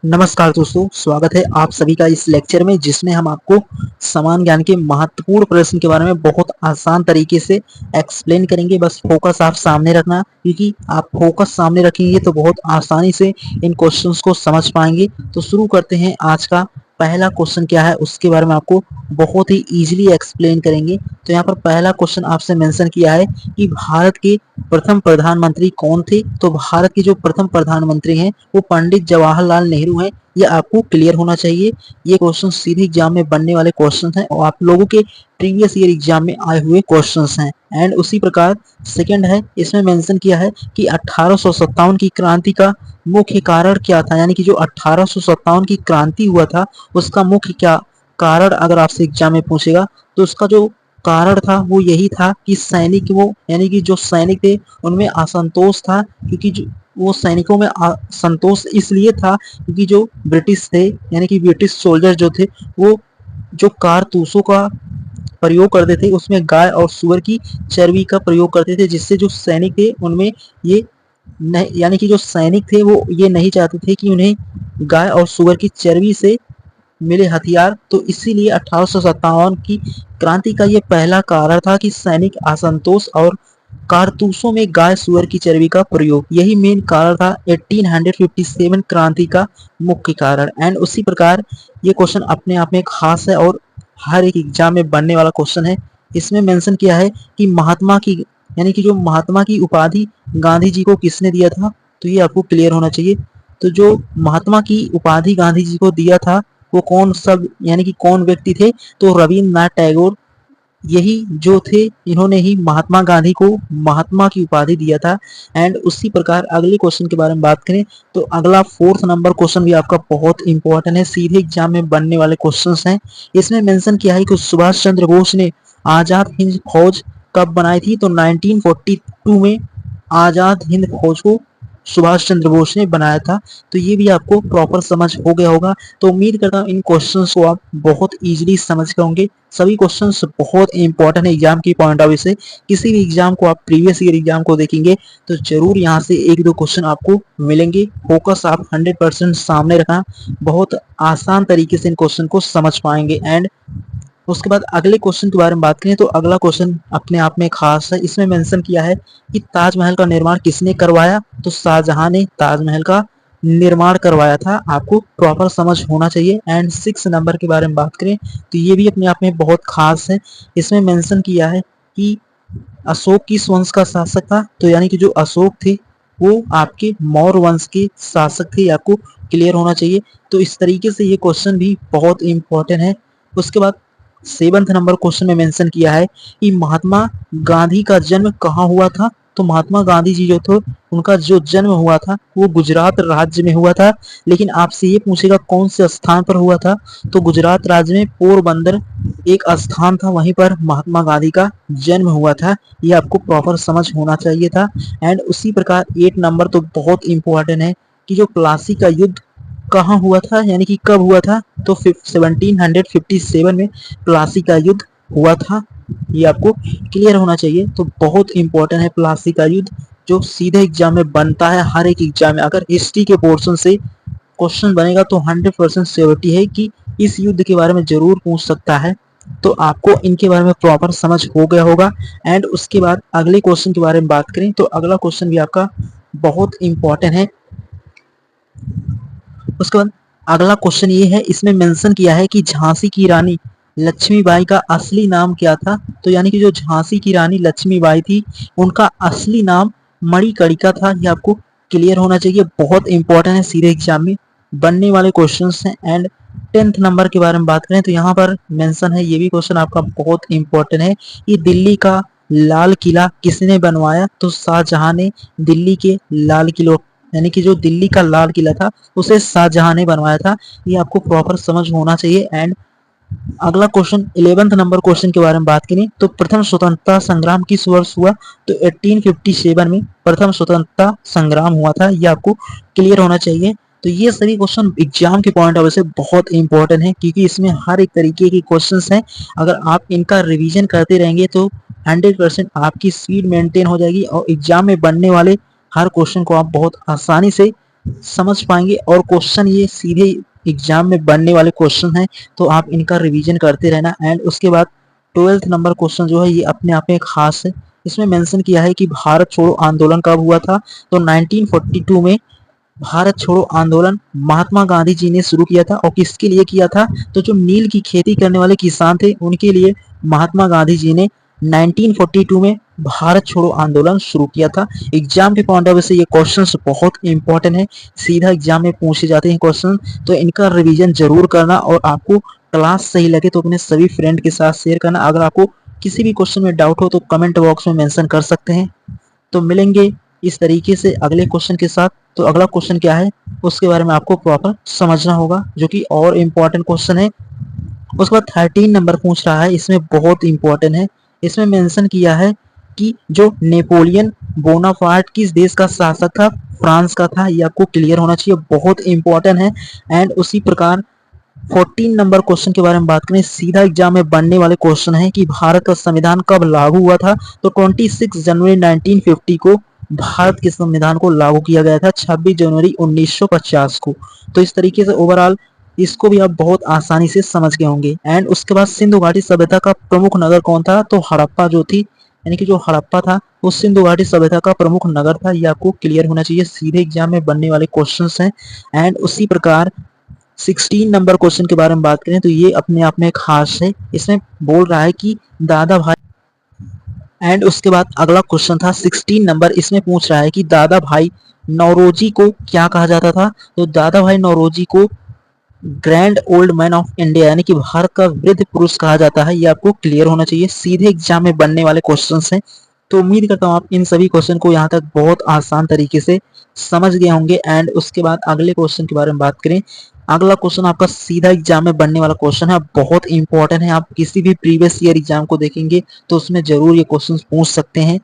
नमस्कार दोस्तों, स्वागत है आप सभी का इस लेक्चर में जिसमें हम आपको समान ज्ञान के महत्वपूर्ण प्रश्न के बारे में बहुत आसान तरीके से एक्सप्लेन करेंगे। बस फोकस आप सामने रखना, क्योंकि आप फोकस सामने रखेंगे तो बहुत आसानी से इन क्वेश्चंस को समझ पाएंगे। तो शुरू करते हैं। आज का पहला क्वेश्चन क्या है उसके बारे में आपको बहुत ही इजीली एक्सप्लेन करेंगे। तो यहाँ पर पहला क्वेश्चन आपसे मेंशन किया है कि भारत के प्रथम प्रधानमंत्री कौन थे। तो भारत के जो प्रथम प्रधानमंत्री हैं वो पंडित जवाहरलाल नेहरू हैं। ये आपको क्लियर होना चाहिए। ये क्वेश्चन सीधे एग्जाम में बनने वाले क्वेश्चन हैं और आप लोगों के प्रीवियस ईयर एग्जाम में आए हुए क्वेश्चंस हैं। एंड उसी प्रकार सेकंड है, इसमें मेंशन किया है कि 1857 की क्रांति का मुख्य कारण क्या था। यानी कि जो 1857 की क्रांति हुआ था उसका मुख्य क्या कारण अगर आपसे एग्जाम में पूछेगा तो उसका जो कारण था वो यही था कि सैनिक वो यानी कि जो सैनिक थे उनमें असंतोष था, क्योंकि वो सैनिकों में असंतोष इसलिए था क्योंकि जो ब्रिटिश थे यानी कि ब्रिटिश सोल्जर जो थे वो जो कारतूसों का प्रयोग करते थे उसमें गाय और सुअर की चर्बी का प्रयोग करते थे, जिससे जो सैनिक थे उनमें ये यानी कि जो सैनिक थे वो ये नहीं चाहते थे कि उन्हें गाय और सुअर की चर्बी से मिले हथियार। तो इसीलिए 1857 की क्रांति का ये पहला कारण था कि सैनिक असंतोष और कारतूसों में गाय सुअर की चर्बी का प्रयोग, यही मेन कारण था 1857 क्रांति का मुख्य कारण। एंड उसी प्रकार ये क्वेश्चन अपने आप में खास है और हर एक एग्जाम में बनने वाला क्वेश्चन है। इसमें मेंशन किया है कि महात्मा की यानी कि जो महात्मा की उपाधि गांधी जी को किसने दिया था। तो ये आपको क्लियर होना चाहिए। तो जो महात्मा की उपाधि गांधी जी को दिया था वो कौन सब यानी कि कौन व्यक्ति थे। तो रविन्द्रनाथ टैगोर यही जो थे, इन्होंने ही महात्मा गांधी को महात्मा की उपाधि दिया था। एंड उसी प्रकार अगले क्वेश्चन के बारे में बात करें तो अगला 4th नंबर क्वेश्चन भी आपका बहुत इंपॉर्टेंट है, सीधे एग्जाम में बनने वाले क्वेश्चंस हैं। इसमें मेंशन किया है कि सुभाष चंद्र बोस ने आजाद हिंद फौज कब बनाई थी। तो 1942 में आजाद हिंद फौज को सुभाष चंद्र बोस ने बनाया था। तो ये भी आपको प्रॉपर समझ हो गया होगा। तो उम्मीद करता हूँ इन क्वेश्चंस को आप बहुत इजीली समझ गए होंगे। सभी क्वेश्चंस बहुत इंपॉर्टेंट है एग्जाम की पॉइंट ऑफ व्यू से। किसी भी एग्जाम को आप प्रीवियस ईयर एग्जाम को देखेंगे तो जरूर यहाँ से एक दो क्वेश्चन आपको मिलेंगे। फोकस आप 100% सामने रखना, बहुत आसान तरीके से इन क्वेश्चन को समझ पाएंगे। एंड उसके बाद अगले क्वेश्चन के बारे में बात करें तो अगला क्वेश्चन अपने आप में खास है। इसमें मेंशन किया है कि ताजमहल का निर्माण किसने करवाया। तो शाहजहां ने ताजमहल का निर्माण करवाया था। आपको प्रॉपर समझ होना चाहिए। एंड 6 नंबर के बारे में बात करें तो ये भी अपने आप में बहुत खास है। इसमें मेंशन किया है कि अशोक किस वंश का शासक था। तो यानी कि जो अशोक थे वो आपके मौर्य वंश के शासक थे। आपको क्लियर होना चाहिए। तो इस तरीके से ये क्वेश्चन भी बहुत इंपॉर्टेंट है। उसके बाद 7th नंबर क्वेश्चन में मेंशन किया है कि महात्मा गांधी का जन्म कहाँ हुआ था। तो महात्मा गांधी जी जो थे उनका जो जन्म हुआ था वो गुजरात राज्य में हुआ था। लेकिन आपसे ये पूछेगा कौन से स्थान पर हुआ था। तो गुजरात राज्य में पोरबंदर एक स्थान था, वहीं पर महात्मा गांधी का जन्म हुआ था। ये आपको प्रॉपर समझ होना चाहिए था। एंड उसी प्रकार 8 नंबर तो बहुत इंपॉर्टेंट है कि जो प्लासी का युद्ध कहाँ हुआ था यानी कि कब हुआ था। तो 1757 में प्लासी का युद्ध हुआ था। ये आपको क्लियर होना चाहिए। तो बहुत इंपॉर्टेंट है प्लासी का युद्ध, जो सीधे एग्जाम में बनता है। हर एक एग्जाम में अगर हिस्ट्री के पोर्शन से क्वेश्चन बनेगा तो 100% श्योरिटी है कि इस युद्ध के बारे में जरूर पूछ सकता है। तो आपको इनके बारे में प्रॉपर समझ हो गया होगा। एंड उसके बाद अगले क्वेश्चन के बारे में बात करें तो अगला क्वेश्चन भी आपका बहुत इंपॉर्टेंट है। उसके बाद अगला क्वेश्चन ये है, इसमें मेंशन किया है कि झांसी की रानी लक्ष्मीबाई का असली नाम क्या था। तो यानी कि जो झांसी की रानी लक्ष्मीबाई थी उनका असली नाम मणिकर्णिका था। ये आपको क्लियर होना चाहिए। बहुत इंपॉर्टेंट है, सीधे एग्जाम में बनने वाले क्वेश्चंस हैं। एंड 10th नंबर के बारे में बात करें तो यहाँ पर मेंशन है, ये भी क्वेश्चन आपका बहुत इंपॉर्टेंट है कि दिल्ली का लाल किला किसने बनवाया। तो शाहजहां ने दिल्ली के लाल किले यानी कि जो दिल्ली का लाल किला था उसे शाहजहां ने बनवाया था। ये आपको प्रॉपर समझ होना चाहिए। एंड अगला क्वेश्चन 11th नंबर क्वेश्चन के बारे में बात करें तो प्रथम स्वतंत्रता संग्राम किस वर्ष हुआ। तो 1857 में प्रथम स्वतंत्रता संग्राम हुआ था। ये आपको क्लियर होना चाहिए। तो ये सभी क्वेश्चन एग्जाम के पॉइंट ऑफ व्यू से बहुत इंपॉर्टेंट है, क्योंकि इसमें हर एक तरीके के क्वेश्चंस हैं। अगर आप इनका रिवीजन करते रहेंगे तो 100% आपकी स्पीड मेंटेन हो जाएगी और एग्जाम में बनने वाले हर क्वेश्चन को आप बहुत आसानी से समझ पाएंगे। और क्वेश्चन ये सीधे एग्जाम में बनने वाले क्वेश्चन हैं, तो आप इनका रिवीजन करते रहना। एंड उसके बाद 12th नंबर क्वेश्चन जो है ये अपने आप में खास है। इसमें मेंशन किया है कि भारत छोड़ो आंदोलन कब हुआ था, तो 1942 में भारत छोड़ो आंदोलन महात्मा गांधी जी ने शुरू किया था। और किसके लिए किया था, तो जो नील की खेती करने वाले किसान थे उनके लिए महात्मा गांधी जी ने 1942 में भारत छोड़ो आंदोलन शुरू किया था। एग्जाम के पॉइंट ऑफ व्यू से ये क्वेश्चंस बहुत इंपॉर्टेंट है, सीधा एग्जाम में पूछे जाते हैं क्वेश्चन, तो इनका रिवीजन जरूर करना। और आपको क्लास सही लगे तो अपने सभी फ्रेंड के साथ शेयर करना। अगर आपको किसी भी क्वेश्चन में डाउट हो तो कमेंट बॉक्स में मेंशन कर सकते हैं। तो मिलेंगे इस तरीके से अगले क्वेश्चन के साथ। तो अगला क्वेश्चन क्या है उसके बारे में आपको प्रॉपर समझना होगा, जो कि और इम्पोर्टेंट क्वेश्चन है। उसके बाद 13 नंबर पूछ रहा है, इसमें बहुत इंपॉर्टेंट है। इसमें मेंशन किया है कि जो नेपोलियन बोनापार्ट किस देश का शासक था, फ्रांस का था। ये आपको क्लियर होना चाहिए, बहुत इंपॉर्टेंट है। एंड उसी प्रकार 14 नंबर क्वेश्चन के बारे में बात करें, सीधा एग्जाम में बनने वाले क्वेश्चन है कि भारत का संविधान कब लागू हुआ था, तो 26 जनवरी 1950 को भारत के संविधान को लागू किया गया था, 26 जनवरी 1950 को। तो इस तरीके से ओवरऑल इसको भी आप बहुत आसानी से समझ गए होंगे। एंड उसके बाद सिंधु घाटी सभ्यता का प्रमुख नगर कौन था, तो हड़प्पा जो थी, यानी कि जो हड़प्पा था वो सिंधु घाटी सभ्यता का प्रमुख नगर था। ये आपको क्लियर होना चाहिए, सीधे एग्जाम में बनने वाले क्वेश्चंस हैं। एंड उसी प्रकार 16 नंबर क्वेश्चन के बारे में बात करें तो ये अपने आप में खास है। इसमें बोल रहा है कि दादा भाई, एंड उसके बाद अगला क्वेश्चन था 16 नंबर, इसमें पूछ रहा है कि दादा भाई नौरोजी को क्या कहा जाता था, तो दादा भाई नौरोजी को grand old man of India, यानी कि भारत का वृद्ध पुरुष कहा जाता है। ये आपको क्लियर होना चाहिए, सीधे एग्जाम में बनने वाले क्वेश्चंस हैं। तो उम्मीद करता हूँ आप इन सभी क्वेश्चन को यहाँ तक बहुत आसान तरीके से समझ गए होंगे। एंड उसके बाद अगले क्वेश्चन के बारे में बात करें, अगला क्वेश्चन आपका सीधा एग्जाम में बनने वाला क्वेश्चन है, बहुत इंपॉर्टेंट है। आप किसी भी प्रीवियस ईयर एग्जाम को देखेंगे तो उसमें जरूर ये क्वेश्चन पूछ सकते हैं।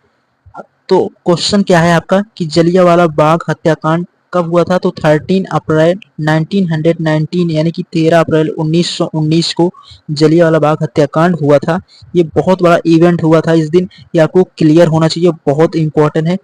तो क्वेश्चन क्या है आपका कि जलियांवाला बाग हत्याकांड कब हुआ था, तो 13 अप्रैल 1919, यानी कि 13 अप्रैल 1919 को जलियांवाला बाग हत्याकांड हुआ था। ये बहुत बड़ा इवेंट हुआ था इस दिन, ये आपको क्लियर होना चाहिए, बहुत इंपॉर्टेंट है।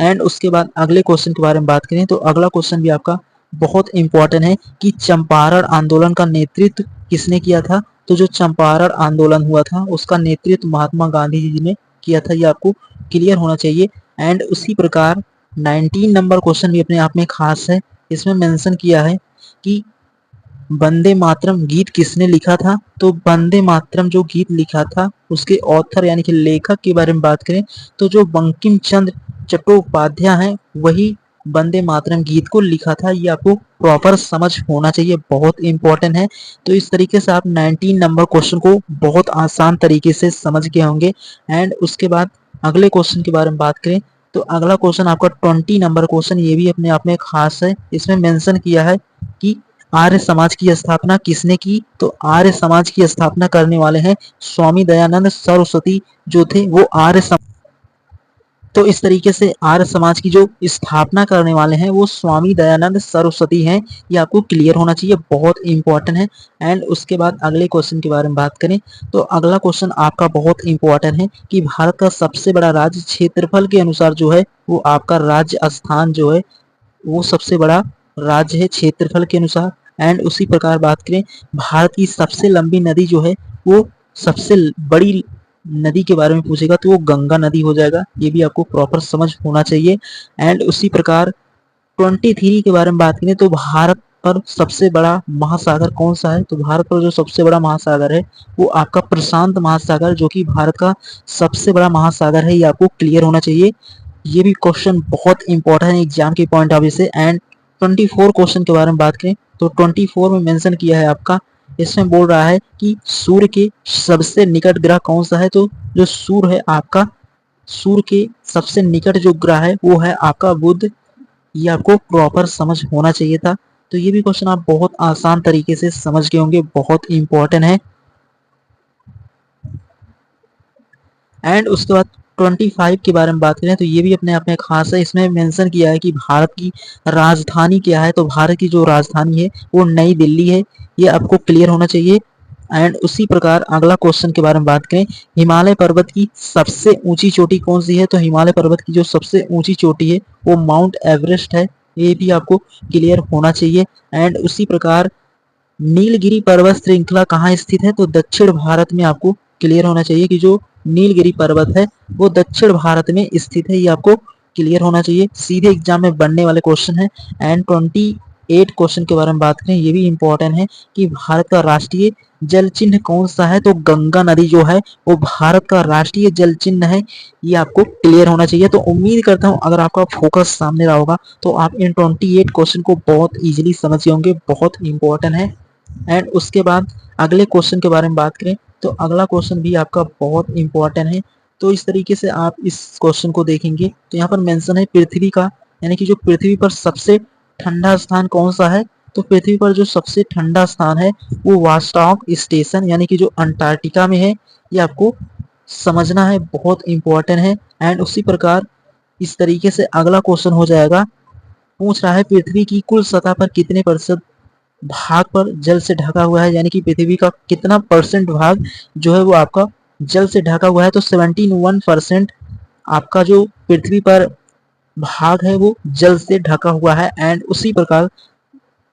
एंड उसके बाद अगले क्वेश्चन के बारे में बात करें तो अगला क्वेश्चन भी आपका बहुत इंपॉर्टेंट है कि चंपारण आंदोलन का नेतृत्व किसने किया था, तो जो चंपारण आंदोलन हुआ था उसका नेतृत्व महात्मा गांधी जी ने किया था। ये आपको क्लियर होना चाहिए। एंड उसी प्रकार 19 नंबर क्वेश्चन भी अपने आप में खास है। इसमें मेंशन किया है कि वंदे मातरम गीत किसने लिखा था, तो वंदे मातरम जो गीत लिखा था उसके ऑथर यानी कि लेखक के बारे में बात करें तो जो बंकिम चंद्र चट्टोपाध्याय हैं वही वंदे मातरम गीत को लिखा था। ये आपको प्रॉपर समझ होना चाहिए, बहुत इंपॉर्टेंट है। तो इस तरीके से आप 19 नंबर क्वेश्चन को बहुत आसान तरीके से समझ गए होंगे। एंड उसके बाद अगले क्वेश्चन के बारे में बात करें तो अगला क्वेश्चन आपका 20 नंबर क्वेश्चन, ये भी अपने आप में खास है। इसमें मेंशन किया है कि आर्य समाज की स्थापना किसने की, तो आर्य समाज की स्थापना करने वाले हैं स्वामी दयानंद सरस्वती जो थे वो आर्य समाज। तो इस तरीके से आर्य समाज की जो स्थापना करने वाले हैं वो स्वामी दयानंद सरस्वती हैं। ये आपको क्लियर होना चाहिए, बहुत इंपॉर्टेंट है। एंड उसके बाद अगले क्वेश्चन के बारे में बात करें तो अगला क्वेश्चन आपका बहुत इंपॉर्टेंट है कि भारत का सबसे बड़ा राज्य क्षेत्रफल के अनुसार जो है वो आपका राजस्थान जो है वो सबसे बड़ा राज्य है क्षेत्रफल के अनुसार। एंड उसी प्रकार बात करें भारत की सबसे लंबी नदी जो है वो सबसे बड़ी नदी के बारे में पूछेगा तो वो गंगा नदी हो जाएगा। ये भी आपको प्रॉपर समझ होना चाहिए। एंड उसी प्रकार 23 के बारे में बात करें तो भारत पर सबसे बड़ा महासागर कौन सा है, तो भारत पर जो सबसे बड़ा महासागर है वो आपका प्रशांत महासागर, जो कि भारत का सबसे बड़ा महासागर है। ये आपको क्लियर होना चाहिए, ये भी क्वेश्चन बहुत इंपॉर्टेंट है एग्जाम के पॉइंट ऑफ व्यू से। एंड 24 क्वेश्चन के बारे में बात करें तो 24 में मेंशन किया है आपका, इसमें बोल रहा है कि सूर्य के सबसे निकट ग्रह कौन सा है, तो जो सूर्य है आपका, सूर्य के सबसे निकट जो ग्रह है वो है आपका बुध। ये आपको प्रॉपर समझ होना चाहिए था। तो ये भी क्वेश्चन आप बहुत आसान तरीके से समझ गए होंगे, बहुत इंपॉर्टेंट है। एंड उसके बाद 25 के बारे में बात करें तो ये भी अपने आप में खास है। इसमें मेंशन किया है कि भारत की राजधानी क्या है, तो भारत की जो राजधानी है वो नई दिल्ली है। ये आपको क्लियर होना चाहिए। एंड उसी प्रकार अगला क्वेश्चन के बारे में बात करें, हिमालय पर्वत की सबसे ऊंची चोटी कौन सी है, तो हिमालय पर्वत की जो सबसे ऊंची चोटी है वो माउंट एवरेस्ट है। ये भी आपको क्लियर होना चाहिए। एंड उसी प्रकार नीलगिरी पर्वत श्रृंखला कहाँ स्थित है, तो दक्षिण भारत में आपको क्लियर होना चाहिए कि जो नीलगिरी पर्वत है वो दक्षिण भारत में स्थित है, ये आपको क्लियर होना चाहिए। सीधे एग्जाम में बनने वाले क्वेश्चन है। एंड 28 क्वेश्चन के बारे में बात करें, ये भी इंपॉर्टेंट है कि भारत का राष्ट्रीय जल चिन्ह कौन सा है, तो गंगा नदी जो है वो भारत का राष्ट्रीय जल चिन्ह है, ये आपको क्लियर होना चाहिए। तो उम्मीद करता हूँ अगर आपका फोकस सामने रहा होगा तो आप इन 28 क्वेश्चन को बहुत इजीली समझ गए होंगे, बहुत इंपॉर्टेंट है। एंड उसके बाद अगले क्वेश्चन के बारे में बात करें तो अगला क्वेश्चन भी आपका बहुत इंपॉर्टेंट है। तो इस तरीके से आप इस क्वेश्चन को देखेंगे तो यहाँ पर मेंशन है पृथ्वी का, यानी कि जो पृथ्वी पर सबसे ठंडा स्थान कौन सा है, तो पृथ्वी पर जो सबसे ठंडा स्थान है वो वास्टॉक स्टेशन यानी कि जो अंटार्कटिका में है, ये आपको समझना है, बहुत इंपॉर्टेंट है। एंड उसी प्रकार इस तरीके से अगला क्वेश्चन हो जाएगा, पूछ रहा है पृथ्वी की कुल सतह पर कितने प्रतिशत भाग पर जल से ढका हुआ है, यानी कि पृथ्वी का कितना परसेंट भाग जो है वो आपका जल से ढका हुआ है, तो 71% आपका जो पृथ्वी पर भाग है वो जल से ढका हुआ है। एंड उसी प्रकार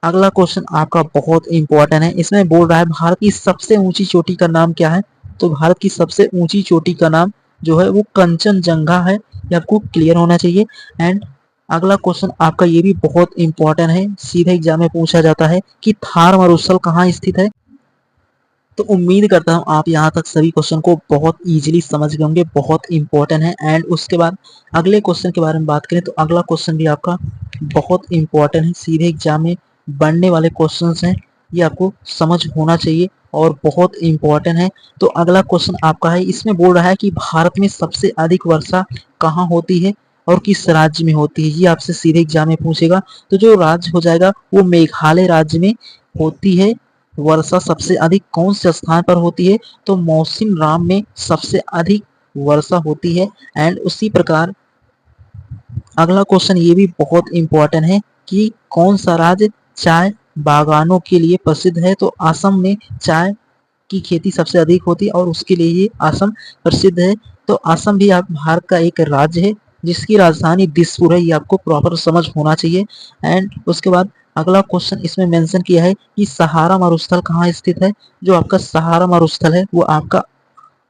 अगला क्वेश्चन आपका बहुत इंपॉर्टेंट है, इसमें बोल रहा है भारत की सबसे ऊंची चोटी का नाम क्या है, तो भारत की सबसे ऊंची चोटी का नाम जो है वो कंचनजंगा है, ये आपको क्लियर होना चाहिए। एंड अगला क्वेश्चन आपका ये भी बहुत इंपॉर्टेंट है, सीधे एग्जाम में पूछा जाता है कि थार मरुस्थल कहाँ स्थित है। तो उम्मीद करता हूँ आप यहाँ तक सभी क्वेश्चन को बहुत इजीली समझ गए होंगे, बहुत इंपॉर्टेंट है। एंड उसके बाद अगले क्वेश्चन के बारे में बात करें तो अगला क्वेश्चन भी आपका बहुत इंपॉर्टेंट है, सीधे एग्जाम में बनने वाले क्वेश्चंस हैं, ये आपको समझ होना चाहिए और बहुत इंपॉर्टेंट है। तो अगला क्वेश्चन आपका है, इसमें बोल रहा है कि भारत में सबसे अधिक वर्षा कहाँ होती है और किस राज्य में होती है, ये आपसे सीधे एग्जाम में पूछेगा। तो जो राज्य हो जाएगा वो मेघालय राज्य में होती है वर्षा सबसे अधिक। कौन से स्थान पर होती है, तो मौसिन राम में सबसे अधिक वर्षा होती है। एंड उसी प्रकार अगला क्वेश्चन ये भी बहुत इंपॉर्टेंट है कि कौन सा राज्य चाय बागानों के लिए प्रसिद्ध है, तो असम में चाय की खेती सबसे अधिक होती है और उसके लिए ये असम प्रसिद्ध है। तो असम भी आप भारत का एक राज्य है जिसकी राजधानी दिसपुर है, ये आपको प्रॉपर समझ होना चाहिए। एंड उसके बाद अगला क्वेश्चन इसमें मेंशन किया है कि सहारा मरुस्थल कहाँ स्थित है, जो आपका सहारा मरुस्थल है वो आपका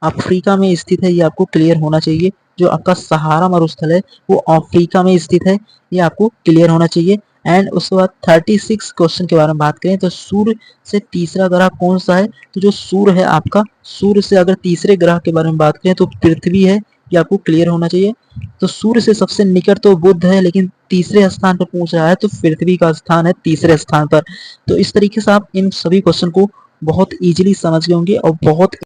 अफ्रीका में स्थित है, ये आपको क्लियर होना चाहिए। जो आपका सहारा मरुस्थल है वो अफ्रीका में स्थित है, ये आपको क्लियर होना चाहिए। एंड उसके बाद 36 क्वेश्चन के बारे में बात करें तो सूर्य से तीसरा ग्रह कौन सा है, तो जो सूर्य है आपका, सूर्य से अगर तीसरे ग्रह के बारे में बात करें तो पृथ्वी है, ये आपको क्लियर होना चाहिए। तो सूर्य से सबसे निकट तो बुध है, लेकिन तीसरे स्थान पर पूछ रहा है तो पृथ्वी का स्थान है तीसरे स्थान पर। तो इस तरीके से आप इन सभी क्वेश्चन को बहुत इजीली समझ गए होंगे और बहुत।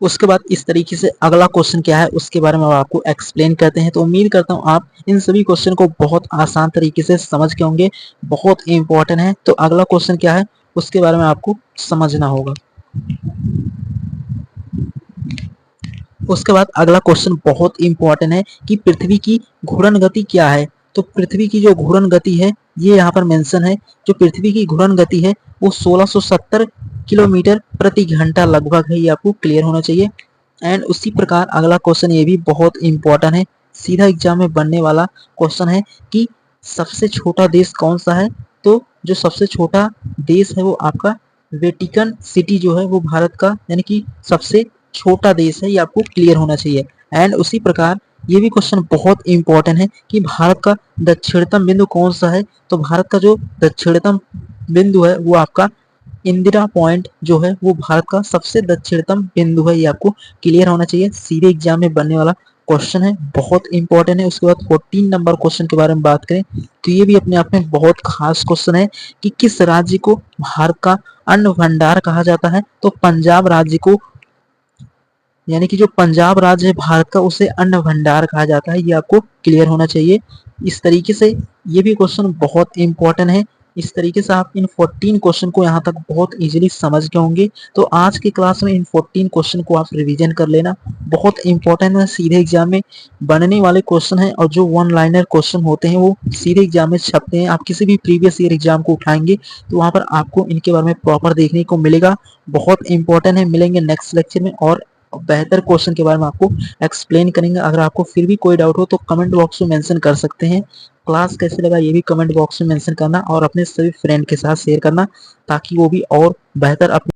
उसके बाद इस तरीके से अगला क्वेश्चन क्या है उसके बारे में आपको एक्सप्लेन करते हैं। तो उम्मीद करता हूँ आप इन सभी क्वेश्चन को बहुत आसान तरीके से समझ के होंगे, बहुत इंपॉर्टेंट है। तो अगला क्वेश्चन क्या है उसके बारे में आपको समझना होगा। उसके बाद अगला क्वेश्चन बहुत इंपॉर्टेंट है कि पृथ्वी की घूर्णन गति क्या है, तो पृथ्वी की जो घूर्णन गति है ये यहाँ पर मेंशन है। जो पृथ्वी की घूर्णन गति है वो 1670 किलोमीटर प्रति घंटा लगभग है, ये आपको क्लियर होना चाहिए। एंड उसी प्रकार अगला क्वेश्चन ये भी बहुत इंपॉर्टेंट है, सीधा एग्जाम में बनने वाला क्वेश्चन है कि सबसे छोटा देश कौन सा है, तो जो सबसे छोटा देश है वो आपका वेटिकन सिटी जो है वो भारत का यानी कि सबसे छोटा देश है, ये आपको क्लियर होना चाहिए। एंड उसी प्रकार ये भी क्वेश्चन बहुत इंपॉर्टेंट है कि भारत का दक्षिणतम बिंदु कौन सा है, तो भारत का जो दक्षिणतम बिंदु है वो आपका इंदिरा पॉइंट जो है वो भारत का सबसे दक्षिणतम बिंदु है, ये आपको क्लियर होना चाहिए। सीधे एग्जाम में बनने वाला क्वेश्चन है, बहुत इंपॉर्टेंट है। उसके बाद 14 नंबर क्वेश्चन के बारे में बात करें तो ये भी अपने आप में बहुत खास क्वेश्चन है कि किस राज्य को भारत का अन्न भंडार कहा जाता है, तो पंजाब राज्य को, यानी कि जो पंजाब राज्य है भारत का उसे अन्न भंडार कहा जाता है, ये आपको क्लियर होना चाहिए। इस तरीके से ये भी क्वेश्चन बहुत इंपॉर्टेंट है। इस तरीके से आप इन 14 क्वेश्चन को यहाँ तक बहुत इजीली समझ गए होंगे। तो आज की क्लास में इन 14 क्वेश्चन को आप रिवीजन कर लेना, बहुत इंपॉर्टेंट है, सीधे एग्जाम में बनने वाले क्वेश्चन है और जो वन लाइनर क्वेश्चन होते हैं वो सीधे एग्जाम में छपते हैं। आप किसी भी प्रीवियस ईयर एग्जाम को उठाएंगे तो वहाँ पर आपको इनके बारे में प्रॉपर देखने को मिलेगा, बहुत इंपॉर्टेंट है। मिलेंगे नेक्स्ट लेक्चर में और बेहतर क्वेश्चन के बारे में आपको एक्सप्लेन करेंगे। अगर आपको फिर भी कोई डाउट हो तो कमेंट बॉक्स में मेंशन कर सकते हैं। क्लास कैसे लगा ये भी कमेंट बॉक्स में मेंशन करना और अपने सभी फ्रेंड के साथ शेयर करना ताकि वो भी और बेहतर अपने